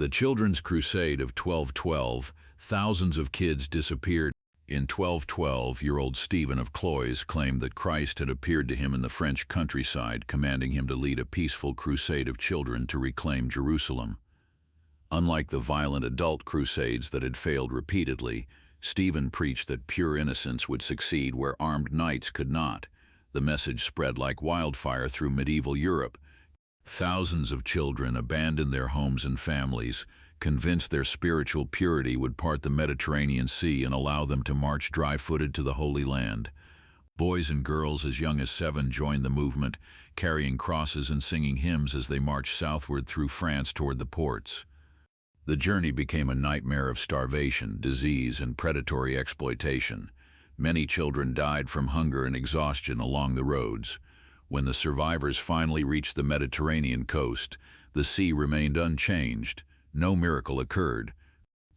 The Children's Crusade of 1212, thousands of kids disappeared. In 1212-year-old Stephen of Cloyes claimed that Christ had appeared to him in the French countryside, commanding him to lead a peaceful crusade of children to reclaim Jerusalem. Unlike the violent adult crusades that had failed repeatedly, Stephen preached that pure innocence would succeed where armed knights could not. The message spread like wildfire through medieval Europe. Thousands of children abandoned their homes and families, convinced their spiritual purity would part the Mediterranean Sea and allow them to march dry-footed to the Holy Land. Boys and girls as young as 7 joined the movement, carrying crosses and singing hymns as they marched southward through France toward the ports. The journey became a nightmare of starvation, disease, and predatory exploitation. Many children died from hunger and exhaustion along the roads. When the survivors finally reached the Mediterranean coast, the sea remained unchanged. No miracle occurred.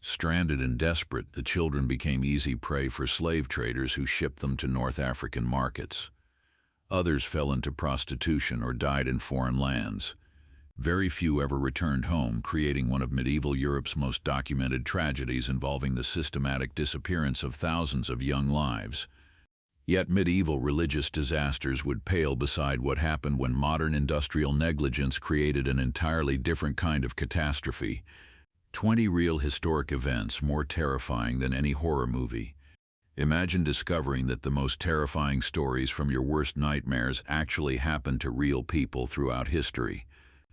Stranded and desperate, the children became easy prey for slave traders who shipped them to North African markets. Others fell into prostitution or died in foreign lands. Very few ever returned home, creating one of medieval Europe's most documented tragedies involving the systematic disappearance of thousands of young lives. Yet medieval religious disasters would pale beside what happened when modern industrial negligence created an entirely different kind of catastrophe. 20 real historic events more terrifying than any horror movie. Imagine discovering that the most terrifying stories from your worst nightmares actually happened to real people throughout history.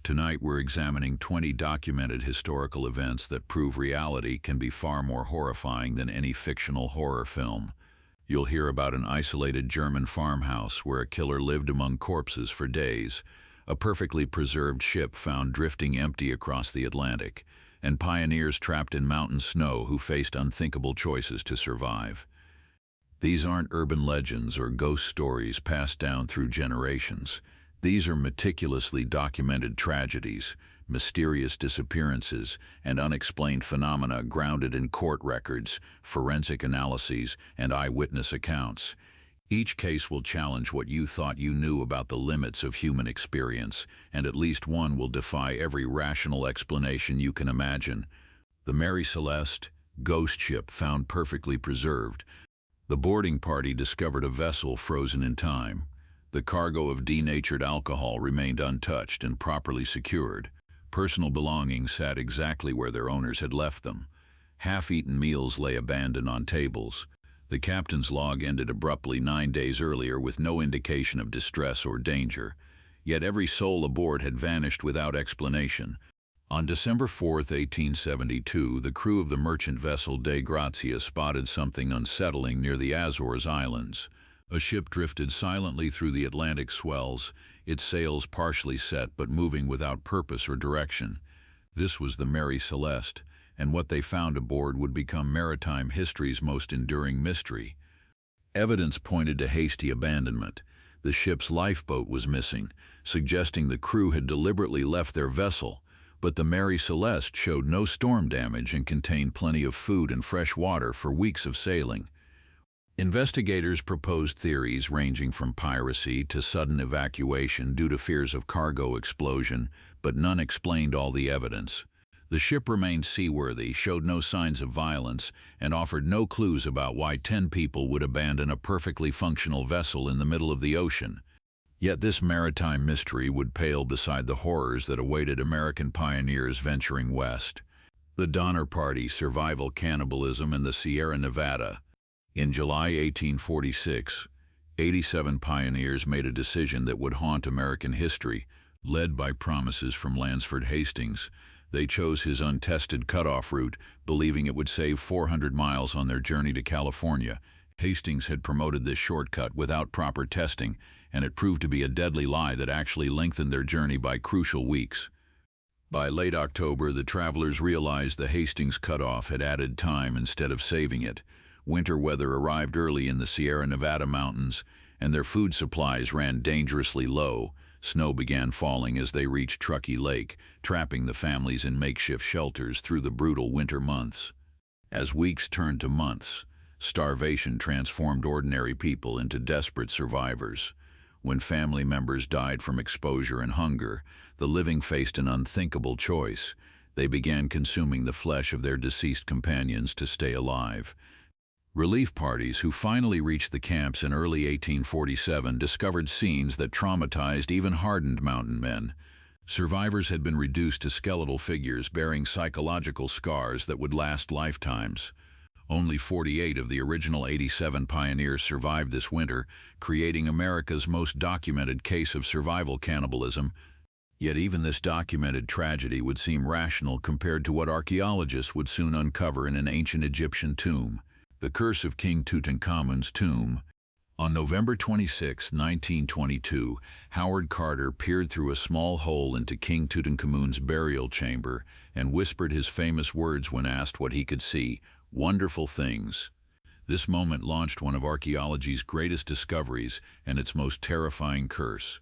Tonight we're examining 20 documented historical events that prove reality can be far more horrifying than any fictional horror film. You'll hear about an isolated German farmhouse where a killer lived among corpses for days, a perfectly preserved ship found drifting empty across the Atlantic, and pioneers trapped in mountain snow who faced unthinkable choices to survive. These aren't urban legends or ghost stories passed down through generations. These are meticulously documented tragedies, mysterious disappearances, and unexplained phenomena grounded in court records, forensic analyses, and eyewitness accounts. Each case will challenge what you thought you knew about the limits of human experience, and at least one will defy every rational explanation you can imagine. The Mary Celeste, ghost ship found perfectly preserved. The boarding party discovered a vessel frozen in time. The cargo of denatured alcohol remained untouched and properly secured. Personal belongings sat exactly where their owners had left them. Half-eaten meals lay abandoned on tables. The captain's log ended abruptly 9 days earlier with no indication of distress or danger. Yet every soul aboard had vanished without explanation. On December 4, 1872, the crew of the merchant vessel Dei Grazia spotted something unsettling near the Azores Islands. A ship drifted silently through the Atlantic swells, its sails partially set but moving without purpose or direction. This was the Mary Celeste, and what they found aboard would become maritime history's most enduring mystery. Evidence pointed to hasty abandonment. The ship's lifeboat was missing, suggesting the crew had deliberately left their vessel, but the Mary Celeste showed no storm damage and contained plenty of food and fresh water for weeks of sailing. Investigators proposed theories ranging from piracy to sudden evacuation due to fears of cargo explosion, but none explained all the evidence. The ship remained seaworthy, showed no signs of violence, and offered no clues about why 10 people would abandon a perfectly functional vessel in the middle of the ocean. Yet this maritime mystery would pale beside the horrors that awaited American pioneers venturing west. The Donner Party, survival cannibalism in the Sierra Nevada. In July 1846, 87 pioneers made a decision that would haunt American history. Led by promises from Lansford Hastings, they chose his untested cutoff route, believing it would save 400 miles on their journey to California. Hastings had promoted this shortcut without proper testing, and it proved to be a deadly lie that actually lengthened their journey by crucial weeks. By late October, the travelers realized the Hastings cutoff had added time instead of saving it. Winter weather arrived early in the Sierra Nevada mountains, and their food supplies ran dangerously low. Snow began falling as they reached Truckee Lake, trapping the families in makeshift shelters through the brutal winter months. As weeks turned to months, starvation transformed ordinary people into desperate survivors. When family members died from exposure and hunger, the living faced an unthinkable choice. They began consuming the flesh of their deceased companions to stay alive. Relief parties who finally reached the camps in early 1847 discovered scenes that traumatized even hardened mountain men. Survivors had been reduced to skeletal figures bearing psychological scars that would last lifetimes. Only 48 of the original 87 pioneers survived this winter, creating America's most documented case of survival cannibalism. Yet even this documented tragedy would seem rational compared to what archaeologists would soon uncover in an ancient Egyptian tomb. The Curse of King Tutankhamun's Tomb. On November 26, 1922, Howard Carter peered through a small hole into King Tutankhamun's burial chamber and whispered his famous words when asked what he could see: "Wonderful things." This moment launched one of archaeology's greatest discoveries and its most terrifying curse.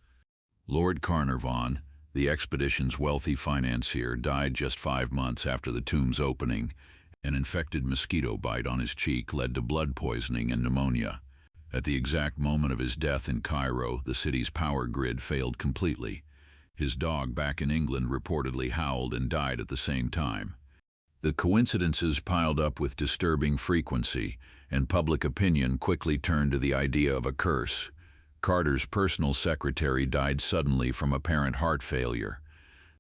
Lord Carnarvon, the expedition's wealthy financier, died just 5 months after the tomb's opening. An infected mosquito bite on his cheek led to blood poisoning and pneumonia. At the exact moment of his death in Cairo, the city's power grid failed completely. His dog back in England reportedly howled and died at the same time. The coincidences piled up with disturbing frequency, and public opinion quickly turned to the idea of a curse. Carter's personal secretary died suddenly from apparent heart failure.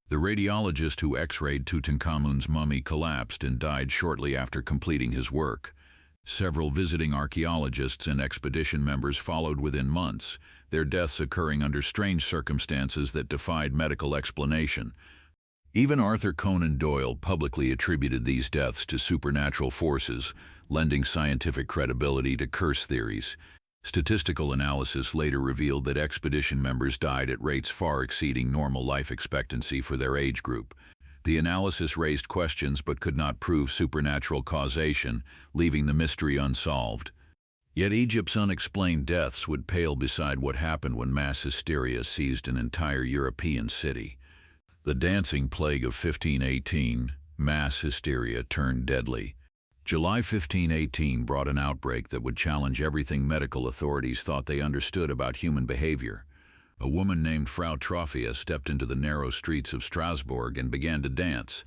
The radiologist who x-rayed Tutankhamun's mummy collapsed and died shortly after completing his work. Several visiting archaeologists and expedition members followed within months, their deaths occurring under strange circumstances that defied medical explanation. Even Arthur Conan Doyle publicly attributed these deaths to supernatural forces, lending scientific credibility to curse theories. Statistical analysis later revealed that expedition members died at rates far exceeding normal life expectancy for their age group. The analysis raised questions but could not prove supernatural causation, leaving the mystery unsolved. Yet Egypt's unexplained deaths would pale beside what happened when mass hysteria seized an entire European city. The dancing plague of 1518, mass hysteria turned deadly. July 1518 brought an outbreak that would challenge everything medical authorities thought they understood about human behavior. A woman named Frau Trophia stepped into the narrow streets of Strasbourg and began to dance.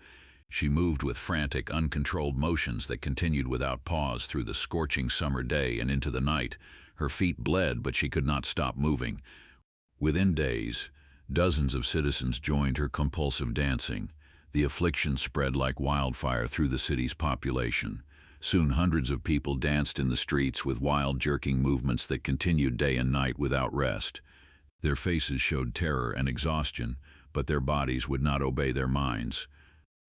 She moved with frantic, uncontrolled motions that continued without pause through the scorching summer day and into the night. Her feet bled, but she could not stop moving. Within days, dozens of citizens joined her compulsive dancing. The affliction spread like wildfire through the city's population. Soon hundreds of people danced in the streets with wild, jerking movements that continued day and night without rest. Their faces showed terror and exhaustion, but their bodies would not obey their minds.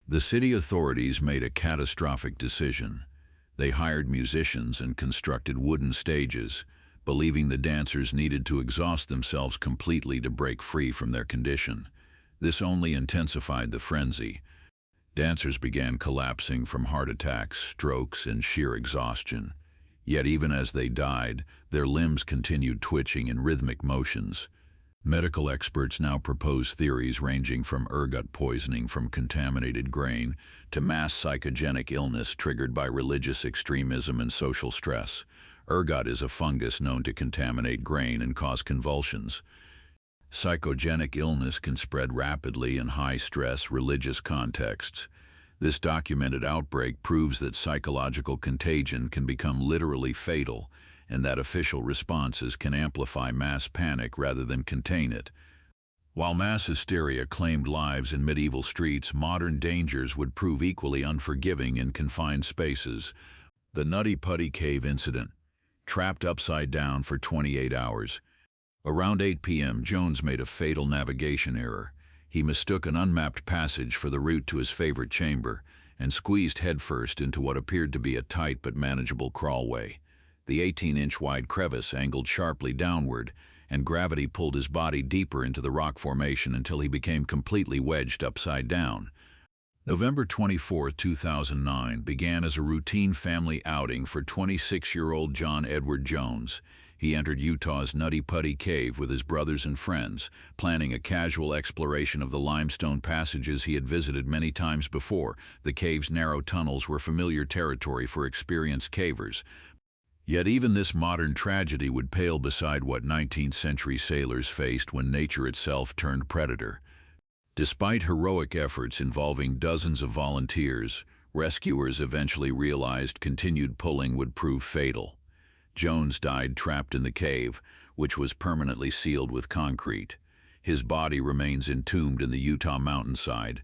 The city authorities made a catastrophic decision. They hired musicians and constructed wooden stages, believing the dancers needed to exhaust themselves completely to break free from their condition. This only intensified the frenzy. Dancers began collapsing from heart attacks, strokes, and sheer exhaustion. Yet even as they died, their limbs continued twitching in rhythmic motions. Medical experts now propose theories ranging from ergot poisoning from contaminated grain to mass psychogenic illness triggered by religious extremism and social stress. Ergot is a fungus known to contaminate grain and cause convulsions. Psychogenic illness can spread rapidly in high-stress religious contexts. This documented outbreak proves that psychological contagion can become literally fatal, and that official responses can amplify mass panic rather than contain it. While mass hysteria claimed lives in medieval streets, modern dangers would prove equally unforgiving in confined spaces. The Nutty Putty cave incident. Trapped upside down for 28 hours. Around 8 p.m., Jones made a fatal navigation error. He mistook an unmapped passage for the route to his favorite chamber and squeezed headfirst into what appeared to be a tight but manageable crawlway. The 18-inch wide crevice angled sharply downward, and gravity pulled his body deeper into the rock formation until he became completely wedged upside down. November 24, 2009 began as a routine family outing for 26-year-old John Edward Jones. He entered Utah's Nutty Putty Cave with his brothers and friends, planning a casual exploration of the limestone passages he had visited many times before. The cave's narrow tunnels were familiar territory for experienced cavers. Yet even this modern tragedy would pale beside what 19th-century sailors faced when nature itself turned predator. Despite heroic efforts involving dozens of volunteers, rescuers eventually realized continued pulling would prove fatal. Jones died trapped in the cave, which was permanently sealed with concrete. His body remains entombed in the Utah mountainside.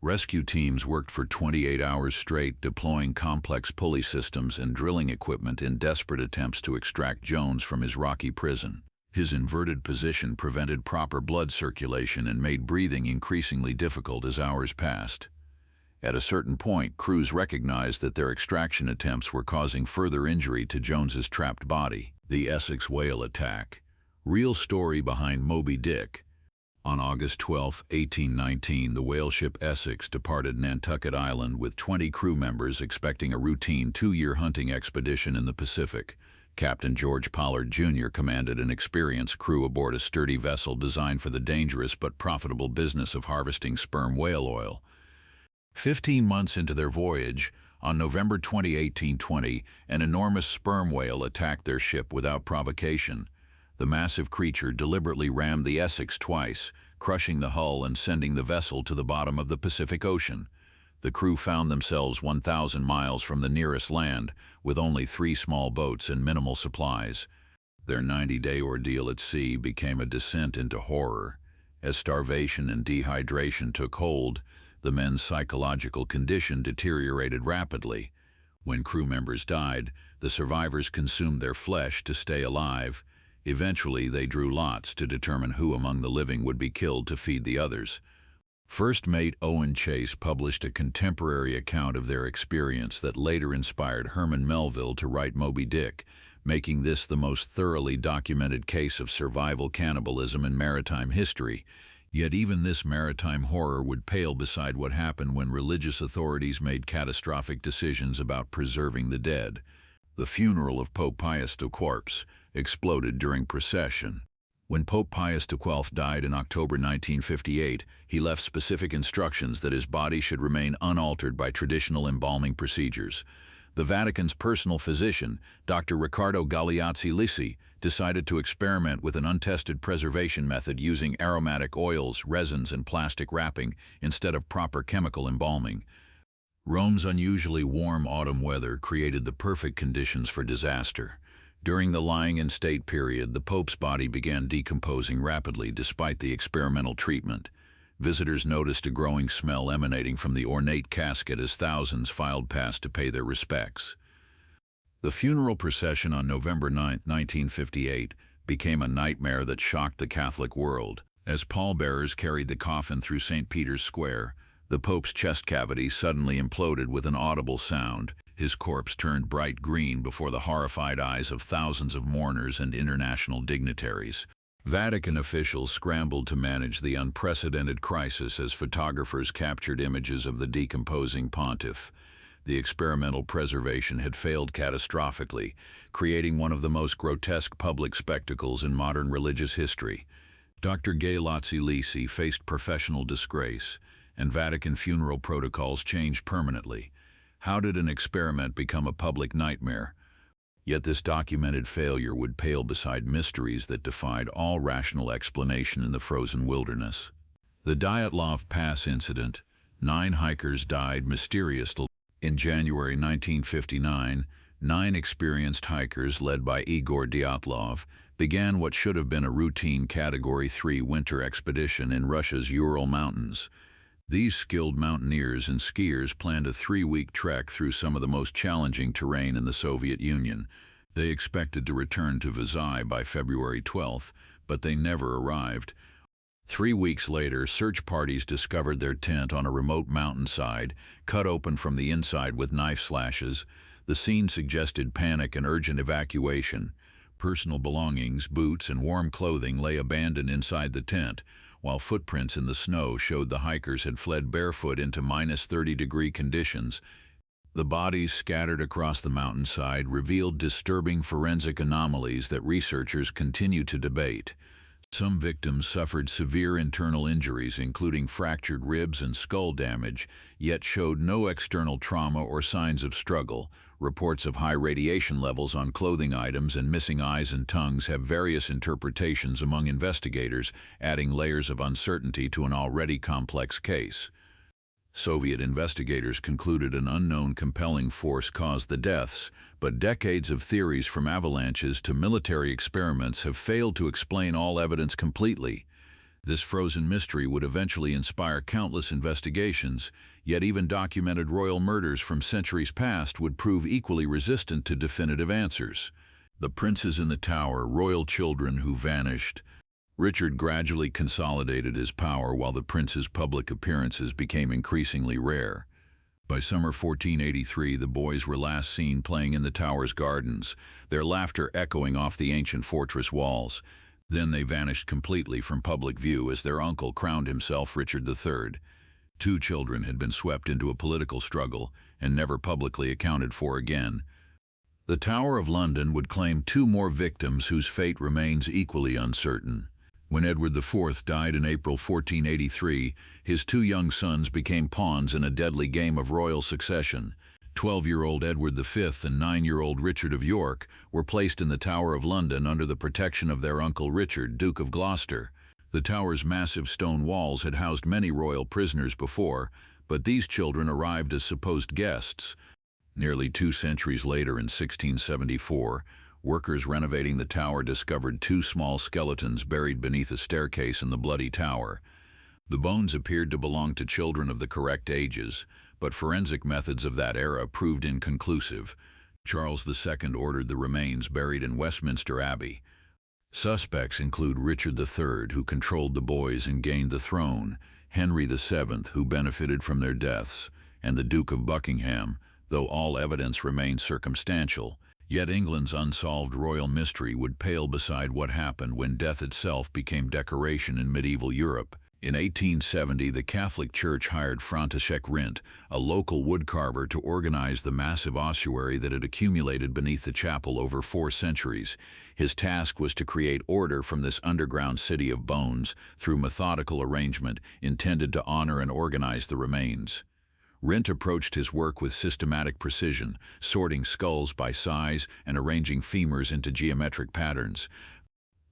Rescue teams worked for 28 hours straight, deploying complex pulley systems and drilling equipment in desperate attempts to extract Jones from his rocky prison. His inverted position prevented proper blood circulation and made breathing increasingly difficult as hours passed. At a certain point, crews recognized that their extraction attempts were causing further injury to Jones's trapped body. The Essex whale attack. Real story behind Moby Dick. On August 12, 1819, the whale ship Essex departed Nantucket Island with 20 crew members expecting a routine 2-year hunting expedition in the Pacific. Captain George Pollard, Jr. commanded an experienced crew aboard a sturdy vessel designed for the dangerous but profitable business of harvesting sperm whale oil. 15 months into their voyage, on November 20, 1820, an enormous sperm whale attacked their ship without provocation. The massive creature deliberately rammed the Essex twice, crushing the hull and sending the vessel to the bottom of the Pacific Ocean. The crew found themselves 1,000 miles from the nearest land, with only 3 small boats and minimal supplies. Their 90-day ordeal at sea became a descent into horror. As starvation and dehydration took hold, the men's psychological condition deteriorated rapidly. When crew members died, the survivors consumed their flesh to stay alive. Eventually, they drew lots to determine who among the living would be killed to feed the others. First mate Owen Chase published a contemporary account of their experience that later inspired Herman Melville to write Moby Dick, making this the most thoroughly documented case of survival cannibalism in maritime history. Yet even this maritime horror would pale beside what happened when religious authorities made catastrophic decisions about preserving the dead. The funeral of Pope Pius XII exploded during procession. When Pope Pius XII died in October 1958, he left specific instructions that his body should remain unaltered by traditional embalming procedures. The Vatican's personal physician, Dr. Riccardo Galeazzi Lissi, decided to experiment with an untested preservation method using aromatic oils, resins, and plastic wrapping instead of proper chemical embalming. Rome's unusually warm autumn weather created the perfect conditions for disaster. During the lying-in-state period, the Pope's body began decomposing rapidly despite the experimental treatment. Visitors noticed a growing smell emanating from the ornate casket as thousands filed past to pay their respects. The funeral procession on November 9, 1958, became a nightmare that shocked the Catholic world. As pallbearers carried the coffin through St. Peter's Square, the Pope's chest cavity suddenly imploded with an audible sound. His corpse turned bright green before the horrified eyes of thousands of mourners and international dignitaries. Vatican officials scrambled to manage the unprecedented crisis as photographers captured images of the decomposing pontiff. The experimental preservation had failed catastrophically, creating one of the most grotesque public spectacles in modern religious history. Dr. Galeazzi Lissi faced professional disgrace, and Vatican funeral protocols changed permanently. How did an experiment become a public nightmare? Yet this documented failure would pale beside mysteries that defied all rational explanation in the frozen wilderness. The Dyatlov Pass incident. 9 hikers died mysteriously. In January 1959, 9 experienced hikers led by Igor Dyatlov began what should have been a routine Category 3 winter expedition in Russia's Ural Mountains. These skilled mountaineers and skiers planned a 3-week trek through some of the most challenging terrain in the Soviet Union. They expected to return to Versailles by February 12th, but they never arrived. 3 weeks later, search parties discovered their tent on a remote mountainside, cut open from the inside with knife slashes. The scene suggested panic and urgent evacuation. Personal belongings, boots, and warm clothing lay abandoned inside the tent, while footprints in the snow showed the hikers had fled barefoot into -30-degree conditions. The bodies scattered across the mountainside revealed disturbing forensic anomalies that researchers continue to debate. Some victims suffered severe internal injuries, including fractured ribs and skull damage, yet showed no external trauma or signs of struggle. Reports of high radiation levels on clothing items and missing eyes and tongues have various interpretations among investigators, adding layers of uncertainty to an already complex case. Soviet investigators concluded an unknown compelling force caused the deaths, but decades of theories from avalanches to military experiments have failed to explain all evidence completely. This frozen mystery would eventually inspire countless investigations, yet even documented royal murders from centuries past would prove equally resistant to definitive answers. The princes in the tower, royal children who vanished. Richard gradually consolidated his power while the prince's public appearances became increasingly rare. By summer 1483, the boys were last seen playing in the tower's gardens, their laughter echoing off the ancient fortress walls. Then they vanished completely from public view as their uncle crowned himself Richard III. Two children had been swept into a political struggle and never publicly accounted for again. The Tower of London would claim two more victims whose fate remains equally uncertain. When Edward IV died in April 1483, his two young sons became pawns in a deadly game of royal succession. 12-year-old Edward V and 9-year-old Richard of York were placed in the Tower of London under the protection of their uncle Richard, Duke of Gloucester. The tower's massive stone walls had housed many royal prisoners before, but these children arrived as supposed guests. Nearly 2 centuries later, in 1674, workers renovating the tower discovered 2 small skeletons buried beneath a staircase in the bloody tower. The bones appeared to belong to children of the correct ages, but forensic methods of that era proved inconclusive. Charles II ordered the remains buried in Westminster Abbey. Suspects include Richard III, who controlled the boys and gained the throne, Henry VII, who benefited from their deaths, and the Duke of Buckingham, though all evidence remained circumstantial. Yet England's unsolved royal mystery would pale beside what happened when death itself became decoration in medieval Europe. In 1870, the Catholic Church hired František Rint, a local woodcarver, to organize the massive ossuary that had accumulated beneath the chapel over 4 centuries. His task was to create order from this underground city of bones through methodical arrangement intended to honor and organize the remains. Rint approached his work with systematic precision, sorting skulls by size and arranging femurs into geometric patterns.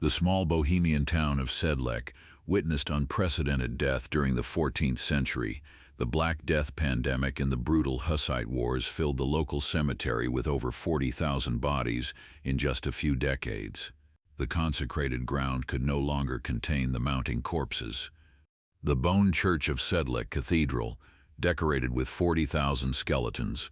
The small Bohemian town of Sedlec witnessed unprecedented death during the 14th century. The Black Death pandemic and the brutal Hussite wars filled the local cemetery with over 40,000 bodies in just a few decades. The consecrated ground could no longer contain the mounting corpses. The Bone Church of Sedlec Cathedral, decorated with 40,000 skeletons.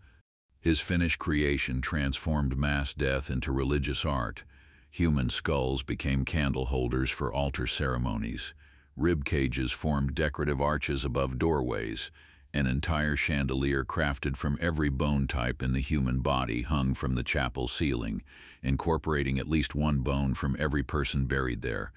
His finished creation transformed mass death into religious art. Human skulls became candle holders for altar ceremonies. Rib cages formed decorative arches above doorways. An entire chandelier crafted from every bone type in the human body hung from the chapel ceiling, incorporating at least one bone from every person buried there.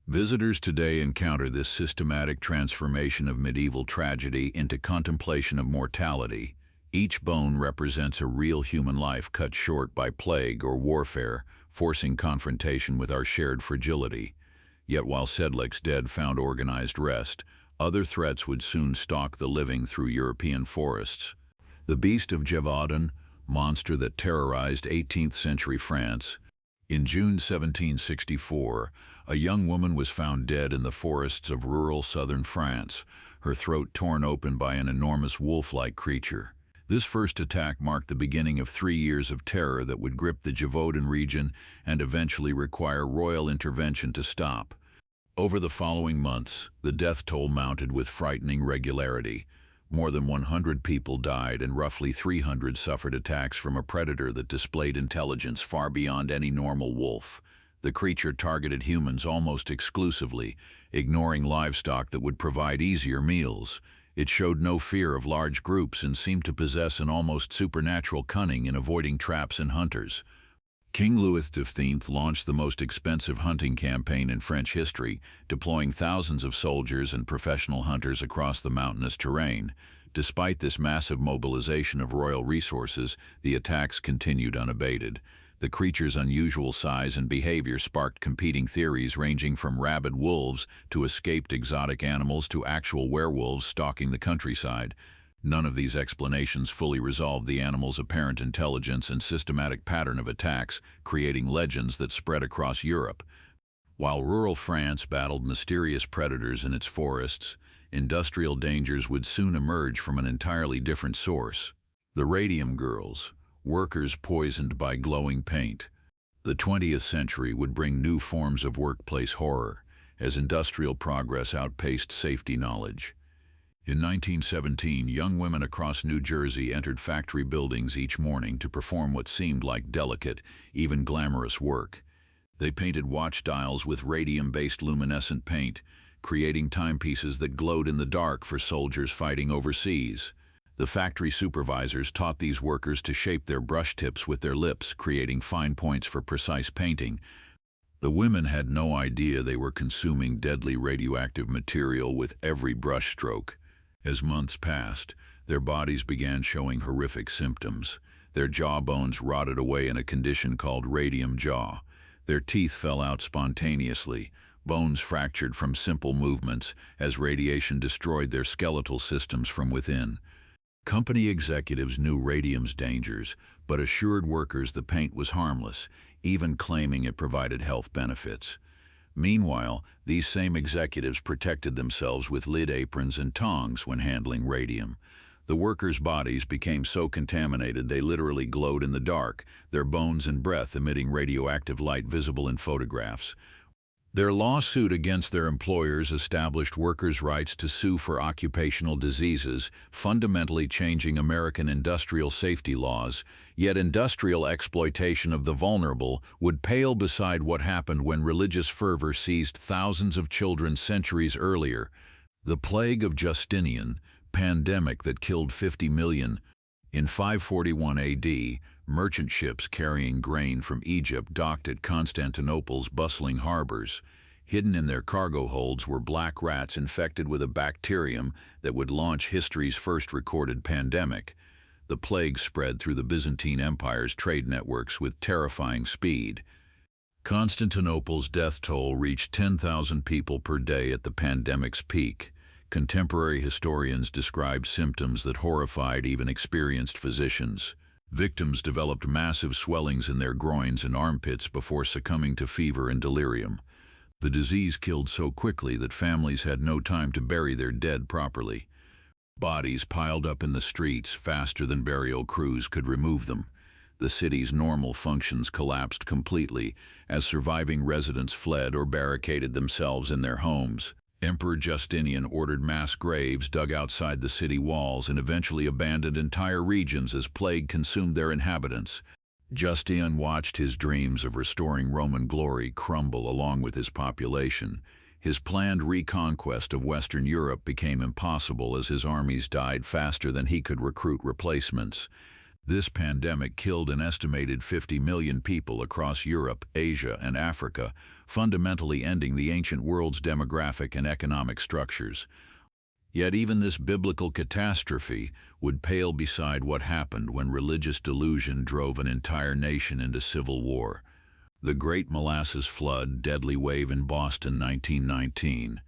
Visitors today encounter this systematic transformation of medieval tragedy into contemplation of mortality. Each bone represents a real human life cut short by plague or warfare, forcing confrontation with our shared fragility. Yet while Sedlec's dead found organized rest, other threats would soon stalk the living through European forests. The beast of Gevaudan, monster that terrorized 18th century France. In June 1764, a young woman was found dead in the forests of rural southern France, her throat torn open by an enormous wolf-like creature. This first attack marked the beginning of 3 years of terror that would grip the Gevaudan region and eventually require royal intervention to stop. Over the following months, the death toll mounted with frightening regularity. More than 100 people died and roughly 300 suffered attacks from a predator that displayed intelligence far beyond any normal wolf. The creature targeted humans almost exclusively, ignoring livestock that would provide easier meals. It showed no fear of large groups and seemed to possess an almost supernatural cunning in avoiding traps and hunters. King Louis XV launched the most expensive hunting campaign in French history, deploying thousands of soldiers and professional hunters across the mountainous terrain. Despite this massive mobilization of royal resources, the attacks continued unabated. The creature's unusual size and behavior sparked competing theories ranging from rabid wolves to escaped exotic animals to actual werewolves stalking the countryside. None of these explanations fully resolved the animal's apparent intelligence and systematic pattern of attacks, creating legends that spread across Europe. While rural France battled mysterious predators in its forests, industrial dangers would soon emerge from an entirely different source. The Radium Girls, workers poisoned by glowing paint. The 20th century would bring new forms of workplace horror, as industrial progress outpaced safety knowledge. In 1917, young women across New Jersey entered factory buildings each morning to perform what seemed like delicate, even glamorous work. They painted watch dials with radium-based luminescent paint, creating timepieces that glowed in the dark for soldiers fighting overseas. The factory supervisors taught these workers to shape their brush tips with their lips, creating fine points for precise painting. The women had no idea they were consuming deadly radioactive material with every brush stroke. As months passed, their bodies began showing horrific symptoms. Their jawbones rotted away in a condition called radium jaw. Their teeth fell out spontaneously, bones fractured from simple movements as radiation destroyed their skeletal systems from within. Company executives knew radium's dangers, but assured workers the paint was harmless, even claiming it provided health benefits. Meanwhile, these same executives protected themselves with lid aprons and tongs when handling radium. The workers' bodies became so contaminated they literally glowed in the dark, their bones and breath emitting radioactive light visible in photographs. Their lawsuit against their employers established workers' rights to sue for occupational diseases, fundamentally changing American industrial safety laws. Yet industrial exploitation of the vulnerable would pale beside what happened when religious fervor seized thousands of children centuries earlier. The plague of Justinian, pandemic that killed 50 million. In 541 AD, merchant ships carrying grain from Egypt docked at Constantinople's bustling harbors. Hidden in their cargo holds were black rats infected with a bacterium that would launch history's first recorded pandemic. The plague spread through the Byzantine Empire's trade networks with terrifying speed. Constantinople's death toll reached 10,000 people per day at the pandemic's peak. Contemporary historians described symptoms that horrified even experienced physicians. Victims developed massive swellings in their groins and armpits before succumbing to fever and delirium. The disease killed so quickly that families had no time to bury their dead properly. Bodies piled up in the streets faster than burial crews could remove them. The city's normal functions collapsed completely as surviving residents fled or barricaded themselves in their homes. Emperor Justinian ordered mass graves dug outside the city walls and eventually abandoned entire regions as plague consumed their inhabitants. Justinian watched his dreams of restoring Roman glory crumble along with his population. His planned reconquest of Western Europe became impossible as his armies died faster than he could recruit replacements. This pandemic killed an estimated 50 million people across Europe, Asia, and Africa, fundamentally ending the ancient world's demographic and economic structures. Yet even this biblical catastrophe would pale beside what happened when religious delusion drove an entire nation into civil war. The Great Molasses Flood, deadly wave in Boston, 1919.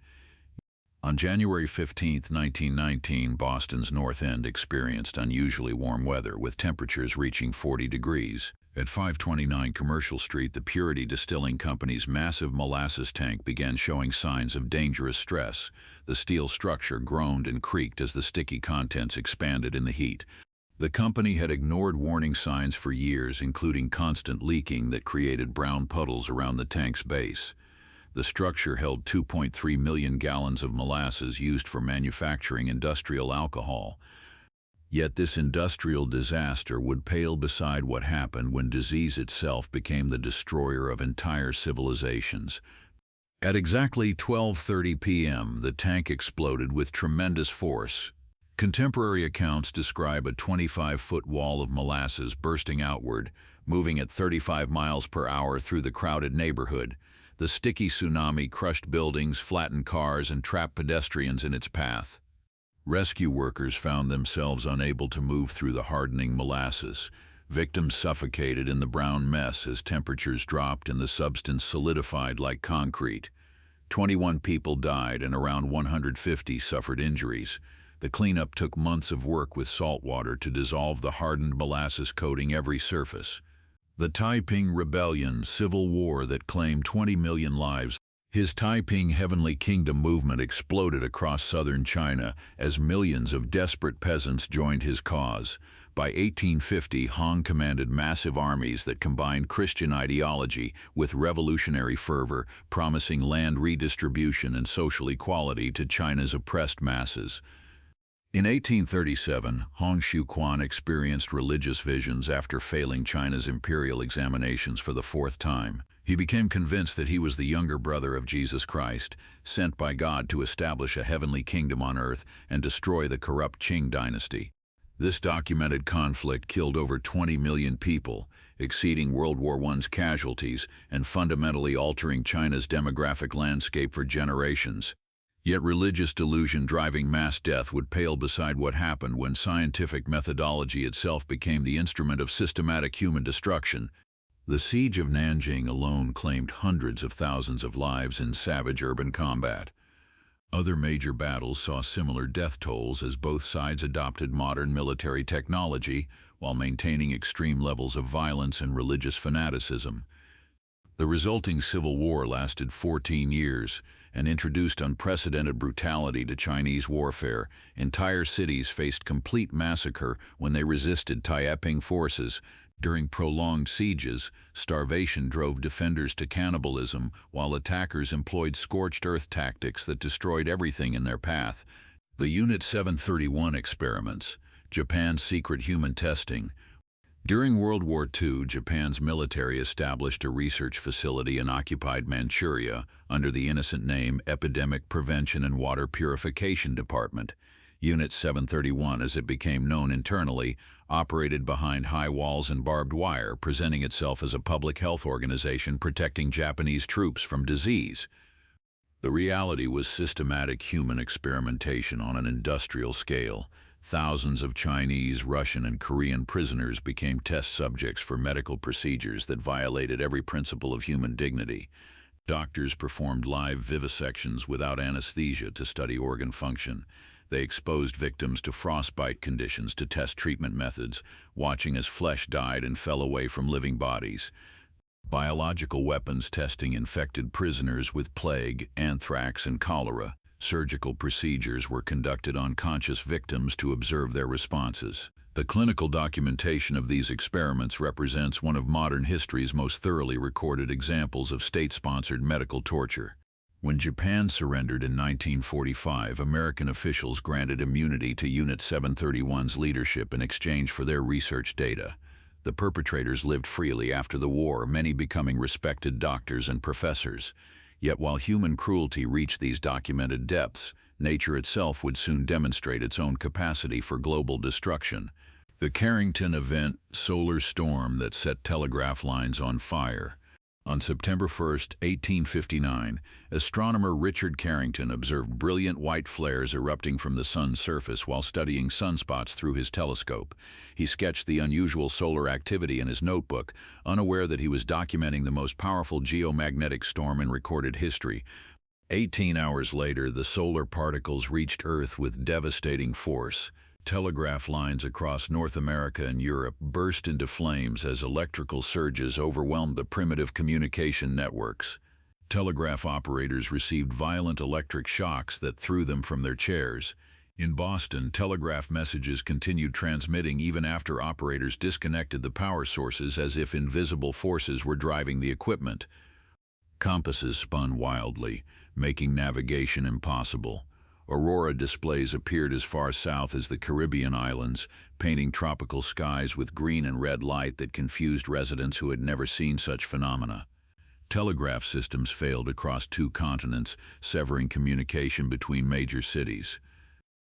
On January 15, 1919, Boston's North End experienced unusually warm weather with temperatures reaching 40 degrees. At 529 Commercial Street, the Purity Distilling Company's massive molasses tank began showing signs of dangerous stress. The steel structure groaned and creaked as the sticky contents expanded in the heat. The company had ignored warning signs for years, including constant leaking that created brown puddles around the tank's base. The structure held 2.3 million gallons of molasses used for manufacturing industrial alcohol. Yet this industrial disaster would pale beside what happened when disease itself became the destroyer of entire civilizations. At exactly 12:30 p.m., the tank exploded with tremendous force. Contemporary accounts describe a 25-foot wall of molasses bursting outward, moving at 35 miles per hour through the crowded neighborhood. The sticky tsunami crushed buildings, flattened cars, and trapped pedestrians in its path. Rescue workers found themselves unable to move through the hardening molasses. Victims suffocated in the brown mess as temperatures dropped and the substance solidified like concrete. 21 people died and around 150 suffered injuries. The cleanup took months of work with salt water to dissolve the hardened molasses coating every surface. The Taiping Rebellion, civil war that claimed 20 million lives. His Taiping Heavenly Kingdom movement exploded across southern China as millions of desperate peasants joined his cause. By 1850, Hong commanded massive armies that combined Christian ideology with revolutionary fervor, promising land redistribution and social equality to China's oppressed masses. In 1837, Hong Xiuquan experienced religious visions after failing China's imperial examinations for the fourth time. He became convinced that he was the younger brother of Jesus Christ, sent by God to establish a heavenly kingdom on earth and destroy the corrupt Qing dynasty. This documented conflict killed over 20 million people, exceeding World War I's casualties and fundamentally altering China's demographic landscape for generations. Yet religious delusion driving mass death would pale beside what happened when scientific methodology itself became the instrument of systematic human destruction. The siege of Nanjing alone claimed hundreds of thousands of lives in savage urban combat. Other major battles saw similar death tolls as both sides adopted modern military technology while maintaining extreme levels of violence and religious fanaticism. The resulting civil war lasted 14 years and introduced unprecedented brutality to Chinese warfare. Entire cities faced complete massacre when they resisted Taiping forces. During prolonged sieges, starvation drove defenders to cannibalism, while attackers employed scorched earth tactics that destroyed everything in their path. The Unit 731 experiments, Japan's secret human testing. During World War II, Japan's military established a research facility in occupied Manchuria under the innocent name Epidemic Prevention and Water Purification Department. Unit 731, as it became known internally, operated behind high walls and barbed wire, presenting itself as a public health organization protecting Japanese troops from disease. The reality was systematic human experimentation on an industrial scale. Thousands of Chinese, Russian, and Korean prisoners became test subjects for medical procedures that violated every principle of human dignity. Doctors performed live vivisections without anesthesia to study organ function. They exposed victims to frostbite conditions to test treatment methods, watching as flesh died and fell away from living bodies. Biological weapons testing infected prisoners with plague, anthrax, and cholera. Surgical procedures were conducted on conscious victims to observe their responses. The clinical documentation of these experiments represents one of modern history's most thoroughly recorded examples of state-sponsored medical torture. When Japan surrendered in 1945, American officials granted immunity to Unit 731's leadership in exchange for their research data. The perpetrators lived freely after the war, many becoming respected doctors and professors. Yet while human cruelty reached these documented depths, nature itself would soon demonstrate its own capacity for global destruction. The Carrington event, solar storm that set telegraph lines on fire. On September 1, 1859, astronomer Richard Carrington observed brilliant white flares erupting from the sun's surface while studying sunspots through his telescope. He sketched the unusual solar activity in his notebook, unaware that he was documenting the most powerful geomagnetic storm in recorded history. 18 hours later, the solar particles reached Earth with devastating force. Telegraph lines across North America and Europe burst into flames as electrical surges overwhelmed the primitive communication networks. Telegraph operators received violent electric shocks that threw them from their chairs. In Boston, telegraph messages continued transmitting even after operators disconnected the power sources as if invisible forces were driving the equipment. Compasses spun wildly, making navigation impossible. Aurora displays appeared as far south as the Caribbean islands, painting tropical skies with green and red light that confused residents who had never seen such phenomena. Telegraph systems failed across 2 continents, severing communication between major cities.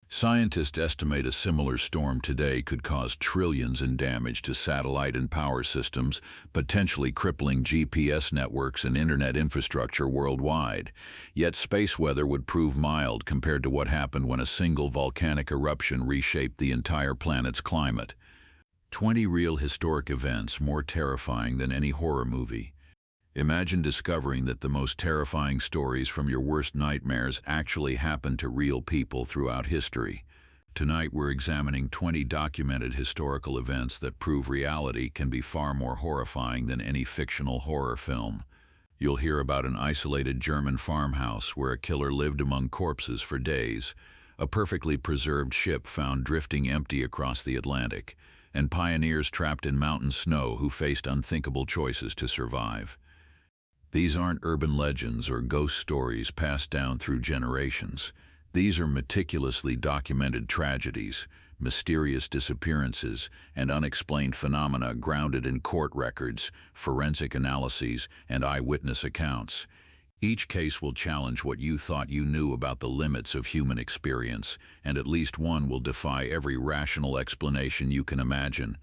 Scientists estimate a similar storm today could cause trillions in damage to satellite and power systems, potentially crippling GPS networks and internet infrastructure worldwide. Yet space weather would prove mild compared to what happened when a single volcanic eruption reshaped the entire planet's climate. 20 real historic events more terrifying than any horror movie. Imagine discovering that the most terrifying stories from your worst nightmares actually happened to real people throughout history. Tonight we're examining 20 documented historical events that prove reality can be far more horrifying than any fictional horror film. You'll hear about an isolated German farmhouse where a killer lived among corpses for days, a perfectly preserved ship found drifting empty across the Atlantic, and pioneers trapped in mountain snow who faced unthinkable choices to survive. These aren't urban legends or ghost stories passed down through generations. These are meticulously documented tragedies, mysterious disappearances, and unexplained phenomena grounded in court records, forensic analyses, and eyewitness accounts. Each case will challenge what you thought you knew about the limits of human experience, and at least one will defy every rational explanation you can imagine.